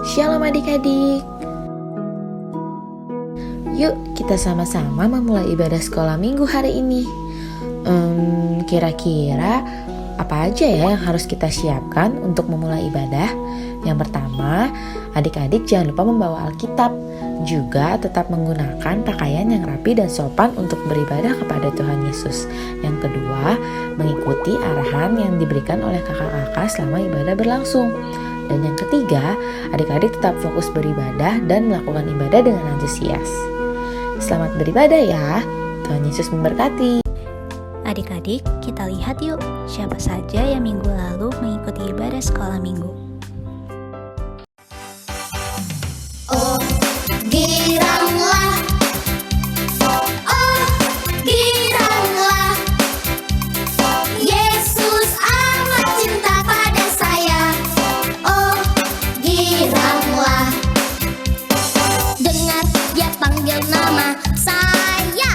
Shalom adik-adik. Yuk kita sama-sama memulai ibadah sekolah minggu hari ini. Kira-kira apa aja ya yang harus kita siapkan untuk memulai ibadah? Yang pertama, adik-adik jangan lupa membawa Alkitab. Juga tetap menggunakan pakaian yang rapi dan sopan untuk beribadah kepada Tuhan Yesus. Yang kedua, mengikuti arahan yang diberikan oleh kakak-kakak selama ibadah berlangsung. Dan yang ketiga, adik-adik tetap fokus beribadah dan melakukan ibadah dengan antusias. Selamat beribadah ya, Tuhan Yesus memberkati. Adik-adik, kita lihat yuk siapa saja yang minggu lalu mengikuti ibadah sekolah minggu. Oh, giranglah, oh, giranglah, Yesus amat cinta pada saya. Oh, giranglah, dengar dia panggil nama saya,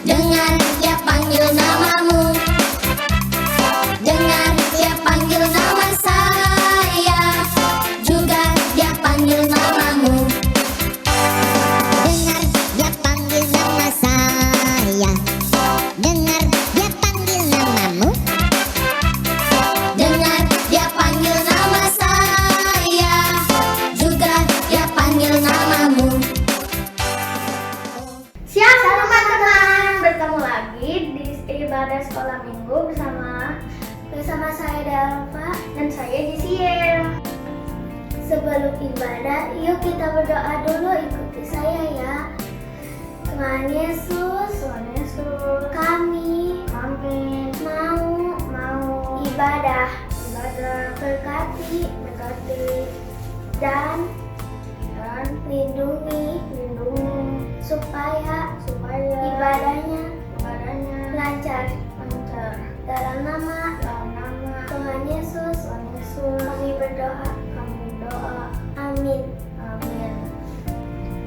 dengar dia panggil namamu, dengar dia panggil nama saya, juga dia panggil namamu. Dengar dia panggil nama saya, dengar dia panggil namamu, dengar dia panggil nama saya, juga dia panggil namamu. Siap teman-teman, bertemu lagi di ibadah sekolah minggu bersama saya Dalva dan saya Jisiel. Sebelum ibadah, yuk kita berdoa dulu, ikuti saya ya. Tuhan Yesus, kami mau ibadah berkati dan lindungi supaya ibadahnya lancar. Dalam nama Tuhan Yesus kami berdoa. Amin.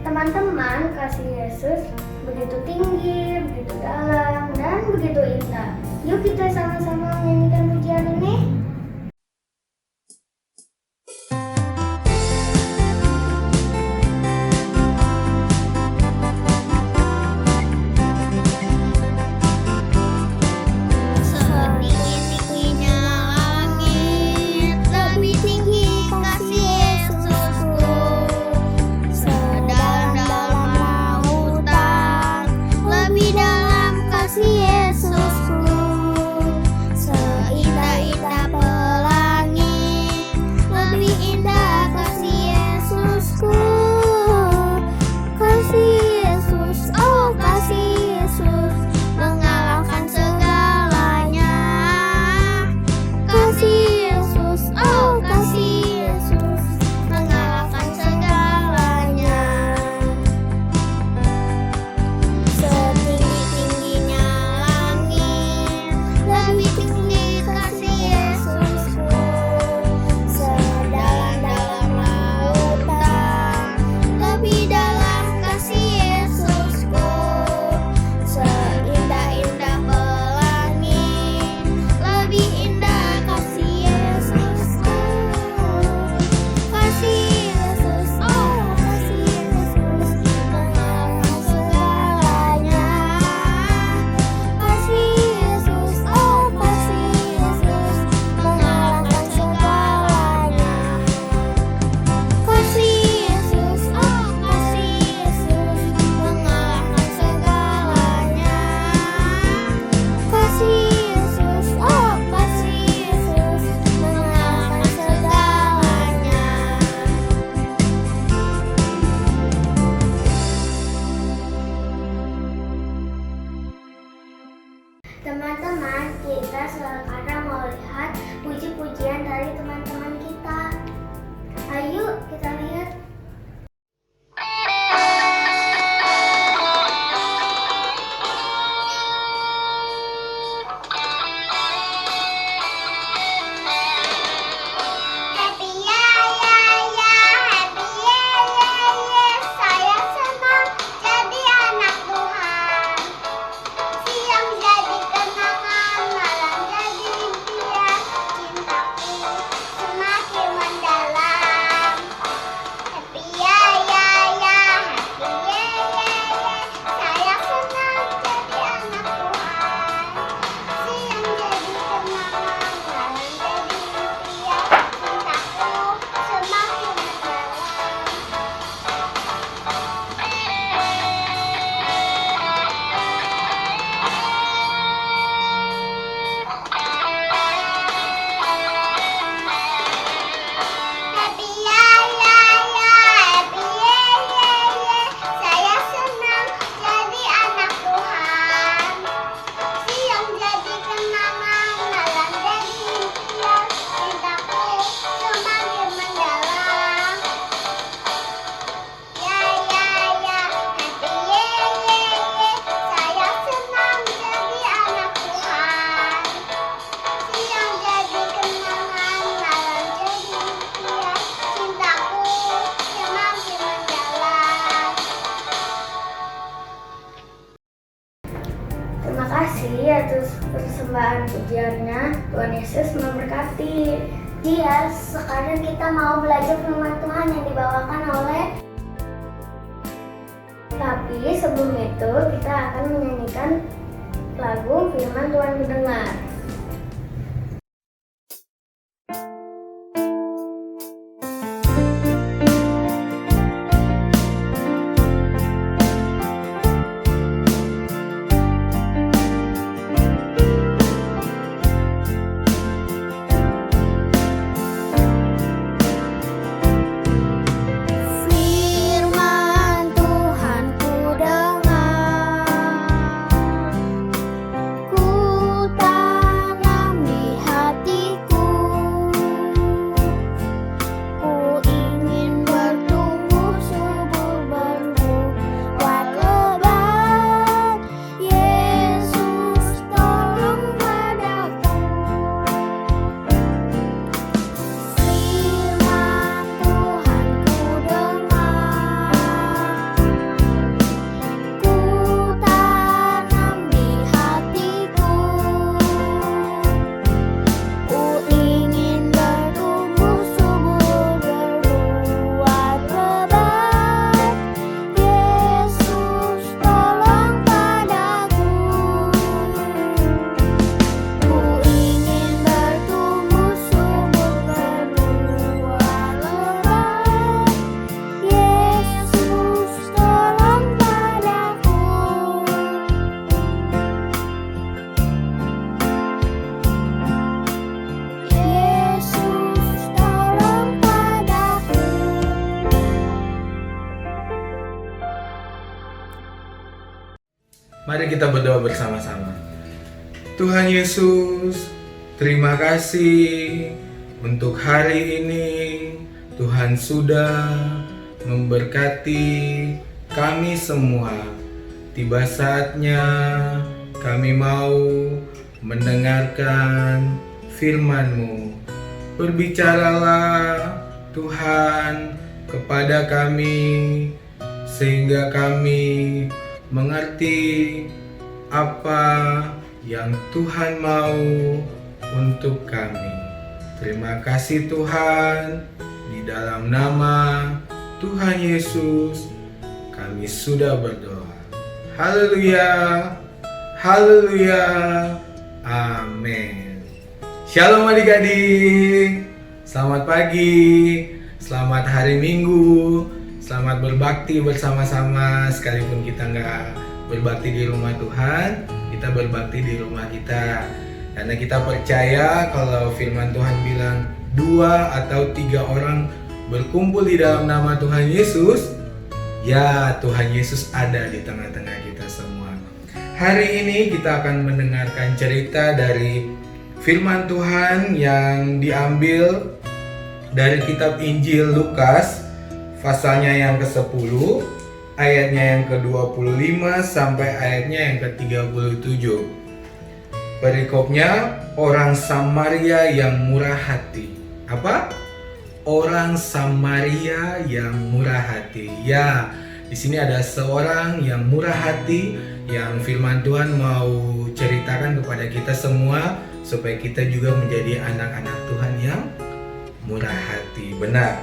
Teman-teman, kasih Yesus begitu tinggi, begitu dalam, dan begitu indah. Yuk kita sama-sama menyanyikan pujian ini. Setinggi-tingginya langit, lebih tinggi kasih Yesusku. Sedalam-dalam lautan, lebih dalam kasih Yesusku. belajarnya. Tuhan Yesus memberkati. Iya, sekarang kita mau belajar firman Tuhan yang dibawakan oleh. Tapi sebelum itu kita akan menyanyikan lagu Firman Tuhan Mendengar. Firman Tuhan ku dengar, ku tanam di hatiku, ku ingin bertumbuh subur berbuat lebat. Yesus tolong padaku. Firman Tuhan ku dengar, ku tanam di hatiku, ku ingin bertumbuh subur berbuat lebat. Yesus tolong padaku, ku ingin bertumbuh subur berbuat lebat. Yesus tolong padaku. Yesus tolong padaku. Mari kita berdoa bersama-sama. Tuhan Yesus, terima kasih untuk hari ini. Tuhan sudah memberkati kami semua. Tiba saatnya kami mau mendengarkan firman-Mu. Berbicaralah Tuhan kepada kami sehingga kami mengerti apa yang Tuhan mau untuk kami. Terima kasih Tuhan, di dalam nama Tuhan Yesus kami sudah berdoa. Haleluya, haleluya, amin. Shalom adik-adik, selamat pagi, selamat hari Minggu. Selamat berbakti bersama-sama. Sekalipun kita nggak berbakti di rumah Tuhan, kita berbakti di rumah kita. Karena kita percaya kalau firman Tuhan bilang 2 atau 3 orang berkumpul di dalam nama Tuhan Yesus, ya Tuhan Yesus ada di tengah-tengah kita semua. Hari ini kita akan mendengarkan cerita dari firman Tuhan yang diambil dari kitab Injil Lukas, pasalnya yang ke-10, ayatnya yang ke-25 sampai ayatnya yang ke-37. Perikopnya orang Samaria yang murah hati. Apa? Orang Samaria yang murah hati. Ya, di sini ada seorang yang murah hati yang firman Tuhan mau ceritakan kepada kita semua supaya kita juga menjadi anak-anak Tuhan yang murah hati. Benar.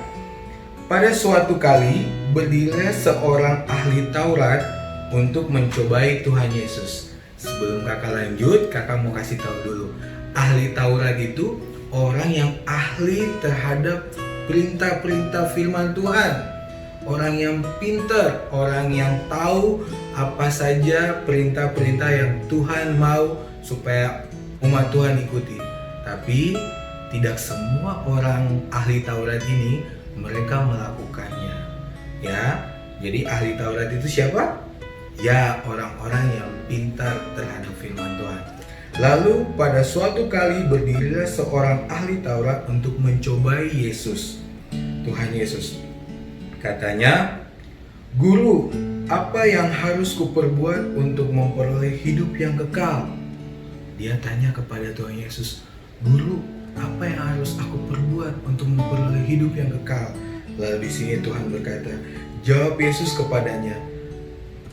Pada suatu kali berdirilah seorang ahli Taurat untuk mencobai Tuhan Yesus. Sebelum kakak lanjut, kakak mau kasih tahu dulu. Ahli Taurat itu orang yang ahli terhadap perintah-perintah firman Tuhan. Orang yang pintar, orang yang tahu apa saja perintah-perintah yang Tuhan mau supaya umat Tuhan ikuti. Tapi tidak semua orang ahli Taurat ini mereka melakukannya. Ya, jadi ahli Taurat itu siapa? Ya, orang-orang yang pintar terhadap firman Tuhan. Lalu pada suatu kali berdirilah seorang ahli Taurat untuk mencobai Yesus, Tuhan Yesus. Katanya, "Guru, apa yang harus kuperbuat untuk memperoleh hidup yang kekal?" Dia tanya kepada Tuhan Yesus, "Guru, apa yang harus aku perbuat untuk memperoleh hidup yang kekal?" Lalu di sini Tuhan berkata, jawab Yesus kepadanya,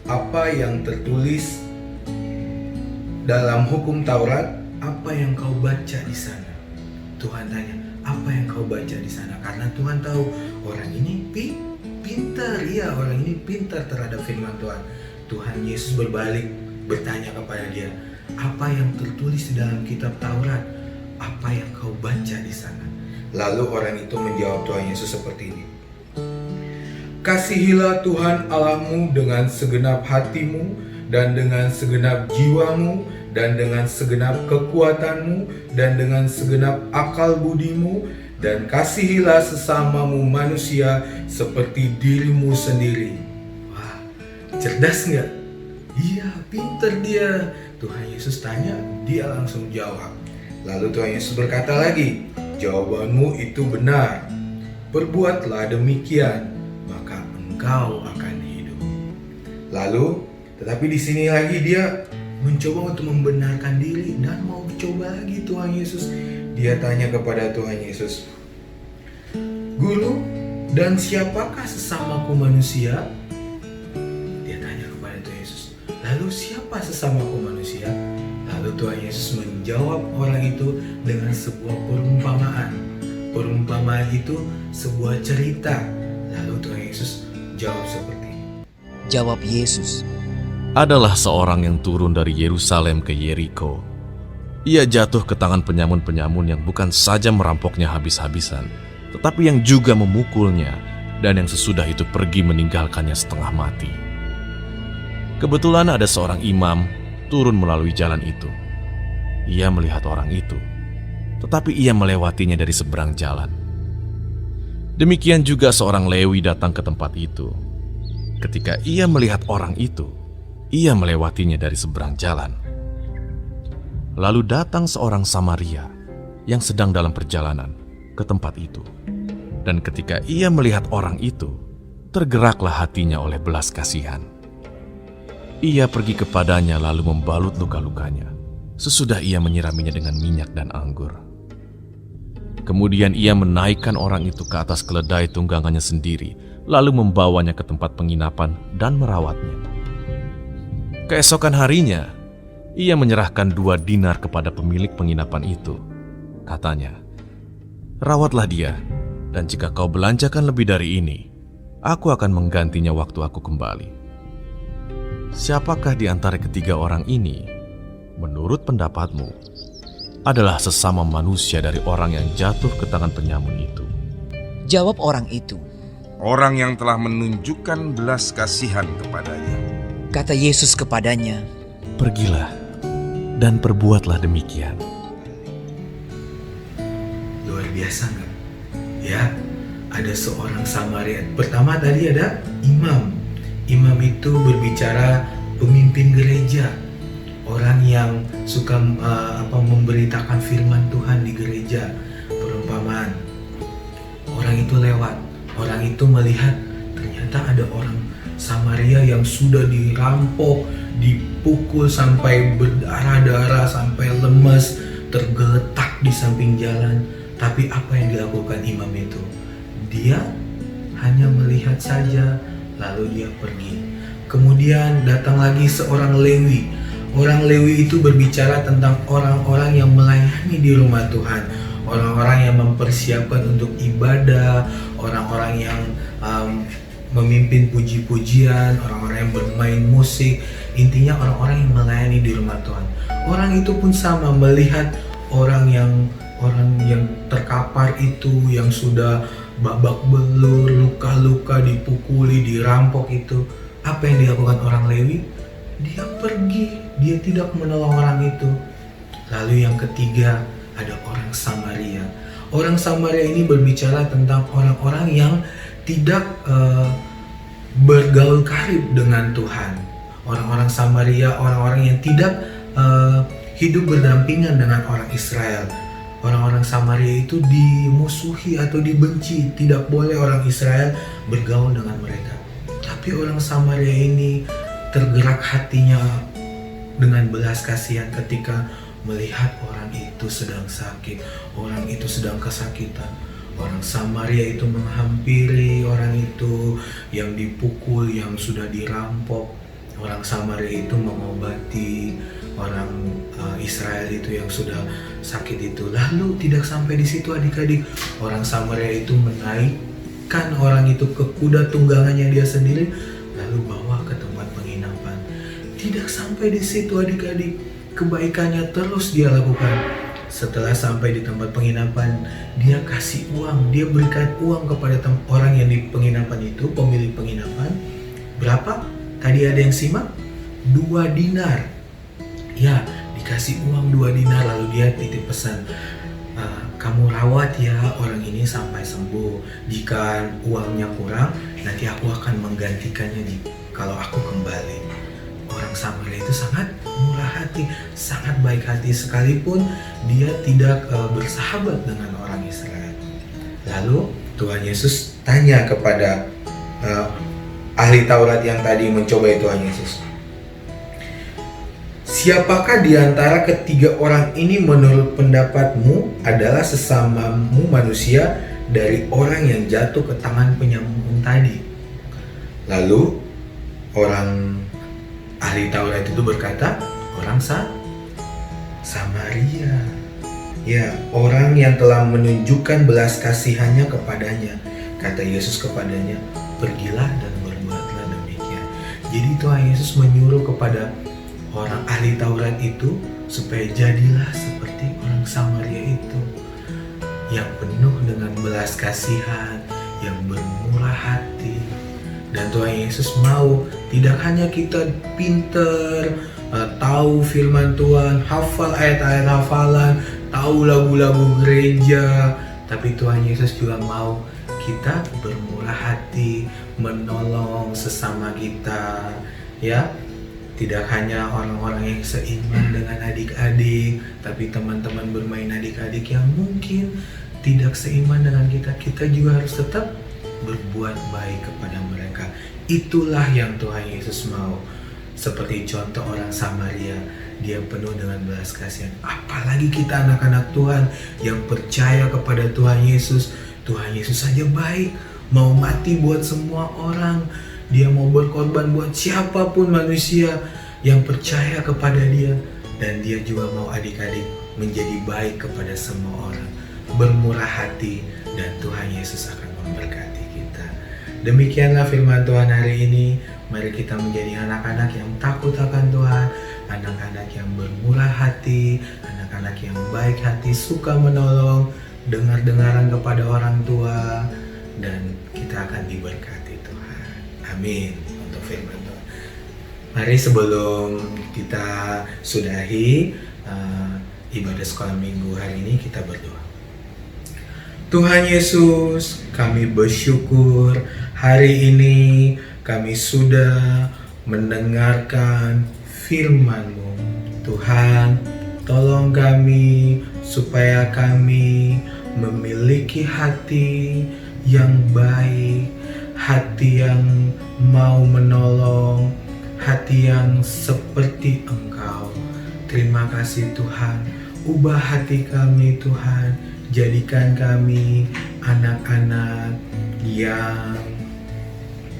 "Apa yang tertulis dalam hukum Taurat, apa yang kau baca di sana? Tuhan tanya, apa yang kau baca di sana? Karena Tuhan tahu orang ini pintar, ya orang ini pintar terhadap firman Tuhan. Tuhan Yesus berbalik bertanya kepada dia, apa yang tertulis di dalam kitab Taurat? Apa yang kau baca di sana? Lalu orang itu menjawab Tuhan Yesus seperti ini. Kasihilah Tuhan Allahmu dengan segenap hatimu dan dengan segenap jiwamu dan dengan segenap kekuatanmu dan dengan segenap akal budimu, dan kasihilah sesamamu manusia seperti dirimu sendiri. Wah, cerdas nggak? Iya, pinter dia. Tuhan Yesus tanya, dia langsung jawab. Lalu Tuhan Yesus berkata lagi, jawabanmu itu benar. Perbuatlah demikian, maka engkau akan hidup. Lalu, tetapi di sini lagi dia mencoba untuk membenarkan diri dan mau coba lagi Tuhan Yesus. Dia tanya kepada Tuhan Yesus, Guru, dan siapakah sesamaku manusia? Dia tanya kepada Tuhan Yesus, lalu siapa sesamaku manusia? Lalu Tuhan Yesus menjawab orang itu dengan sebuah perumpamaan. Perumpamaan itu sebuah cerita. Lalu Tuhan Yesus jawab seperti ini. Jawab Yesus, adalah seorang yang turun dari Yerusalem ke Yeriko. Ia jatuh ke tangan penyamun-penyamun yang bukan saja merampoknya habis-habisan, tetapi yang juga memukulnya, dan yang sesudah itu pergi meninggalkannya setengah mati. Kebetulan ada seorang imam turun melalui jalan itu. Ia melihat orang itu, tetapi ia melewatinya dari seberang jalan. Demikian juga seorang Lewi datang ke tempat itu. Ketika ia melihat orang itu, ia melewatinya dari seberang jalan. Lalu datang seorang Samaria yang sedang dalam perjalanan ke tempat itu. Dan ketika ia melihat orang itu, tergeraklah hatinya oleh belas kasihan. Ia pergi kepadanya lalu membalut luka-lukanya, sesudah ia menyiraminya dengan minyak dan anggur. Kemudian ia menaikkan orang itu ke atas keledai tunggangannya sendiri, lalu membawanya ke tempat penginapan dan merawatnya. Keesokan harinya, ia menyerahkan 2 dinar kepada pemilik penginapan itu. Katanya, rawatlah dia, dan jika kau belanjakan lebih dari ini, aku akan menggantinya waktu aku kembali. Siapakah di antara ketiga orang ini, menurut pendapatmu, adalah sesama manusia dari orang yang jatuh ke tangan penyamun itu? jawab orang itu. Orang yang telah menunjukkan belas kasihan kepadanya. Kata Yesus kepadanya, Pergilah dan perbuatlah demikian. Luar biasa nggak? Ya, ada seorang Samaria. Pertama tadi ada imam. Imam itu berbicara pemimpin gereja, orang yang suka memberitakan firman Tuhan di gereja, perumpamaan. Orang itu lewat, orang itu melihat ternyata ada orang Samaria yang sudah dirampok, dipukul sampai berdarah-darah, sampai lemas, tergeletak di samping jalan. Tapi apa yang dilakukan imam itu? Dia hanya melihat saja, lalu dia pergi. Kemudian datang lagi seorang Lewi. Orang Lewi itu berbicara tentang orang-orang yang melayani di rumah Tuhan, orang-orang yang mempersiapkan untuk ibadah, orang-orang yang memimpin puji-pujian, orang-orang yang bermain musik. Intinya orang-orang yang melayani di rumah Tuhan. Orang itu pun sama melihat orang yang terkapar itu, yang sudah babak belur, luka-luka, dipukuli, dirampok itu. Apa yang dilakukan orang Lewi? Dia pergi, dia tidak menolong orang itu. Lalu yang ketiga ada orang Samaria. Orang Samaria ini berbicara tentang orang-orang yang tidak bergaul karib dengan Tuhan. Orang-orang Samaria, orang-orang yang tidak hidup berdampingan dengan orang Israel. Orang-orang Samaria itu dimusuhi atau dibenci, tidak boleh orang Israel bergaul dengan mereka. Tapi orang Samaria ini tergerak hatinya dengan belas kasihan ketika melihat orang itu sedang sakit, orang itu sedang kesakitan. Orang Samaria itu menghampiri orang itu yang dipukul, yang sudah dirampok. Orang Samaria itu mengobati orang Israel itu yang sudah sakit itu. Lalu tidak sampai di situ adik-adik, orang Samaria itu menaikkan orang itu ke kuda tunggangannya dia sendiri, lalu bawa ke tempat penginapan. Tidak sampai di situ adik-adik, kebaikannya terus dia lakukan. Setelah sampai di tempat penginapan, dia kasih uang, dia berikan uang kepada orang yang di penginapan itu, pemilik penginapan. Berapa? Tadi ada yang simak? 2 dinar. Ya, dikasih uang 2 dinar, lalu dia titip pesan, kamu rawat ya orang ini sampai sembuh. Jika uangnya kurang, nanti aku akan menggantikannya kalau aku kembali. Orang Samaria itu sangat murah hati, sangat baik hati, sekalipun dia tidak bersahabat dengan orang Israel. Lalu Tuhan Yesus tanya kepada ahli Taurat yang tadi mencobai Tuhan Yesus, siapakah di antara ketiga orang ini menurut pendapatmu adalah sesamamu manusia dari orang yang jatuh ke tangan penyamun tadi? Lalu orang ahli Taurat itu berkata, orang Samaria. Ya, orang yang telah menunjukkan belas kasihannya kepadanya. Kata Yesus kepadanya, pergilah dan berbuatlah demikian. Jadi Tuhan Yesus menyuruh kepada orang ahli Taurat itu supaya jadilah seperti orang Samaria itu, yang penuh dengan belas kasihan, yang bermurah hati. Dan Tuhan Yesus mau tidak hanya kita pinter, tahu firman Tuhan, hafal ayat-ayat hafalan, tahu lagu-lagu gereja, tapi Tuhan Yesus juga mau kita bermurah hati, menolong sesama kita, ya. Tidak hanya orang-orang yang seiman dengan adik-adik, tapi teman-teman bermain adik-adik yang mungkin tidak seiman dengan kita, kita juga harus tetap berbuat baik kepada mereka. Itulah yang Tuhan Yesus mau. Seperti contoh orang Samaria, dia penuh dengan belas kasihan. Apalagi kita anak-anak Tuhan yang percaya kepada Tuhan Yesus. Tuhan Yesus saja baik, mau mati buat semua orang. Dia mau berkorban buat siapapun manusia yang percaya kepada dia. Dan dia juga mau adik-adik menjadi baik kepada semua orang, bermurah hati, dan Tuhan Yesus akan memberkati kita. Demikianlah firman Tuhan hari ini. Mari kita menjadi anak-anak yang takut akan Tuhan, anak-anak yang bermurah hati, anak-anak yang baik hati, suka menolong, dengar-dengaran kepada orang tua, dan kita akan diberkati Tuhan. Amin. Untuk firman Tuhan. Mari sebelum kita sudahi ibadah sekolah minggu hari ini, kita berdoa. Tuhan Yesus, kami bersyukur hari ini kami sudah mendengarkan firman-Mu. Tuhan, tolong kami supaya kami memiliki hati yang baik, hati yang mau menolong, hati yang seperti Engkau. Terima kasih Tuhan, ubah hati kami Tuhan, jadikan kami anak-anak yang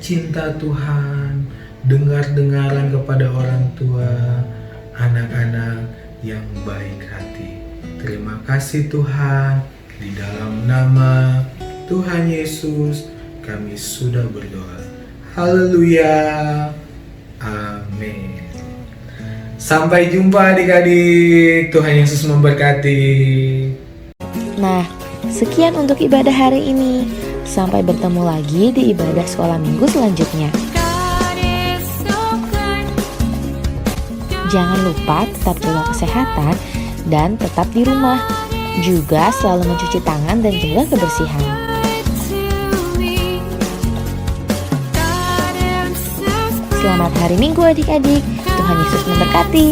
cinta Tuhan, dengar-dengaran kepada orang tua, anak-anak yang baik hati. Terima kasih Tuhan, di dalam nama Tuhan Yesus kami sudah berdoa. Haleluya. Amin. Sampai jumpa adik-adik. Tuhan Yesus memberkati. Nah, sekian untuk ibadah hari ini. Sampai bertemu lagi di ibadah sekolah minggu selanjutnya. Jangan lupa tetap jaga kesehatan dan tetap di rumah. Juga selalu mencuci tangan dan jaga kebersihan. Selamat hari Minggu adik-adik. Tuhan Yesus memberkati.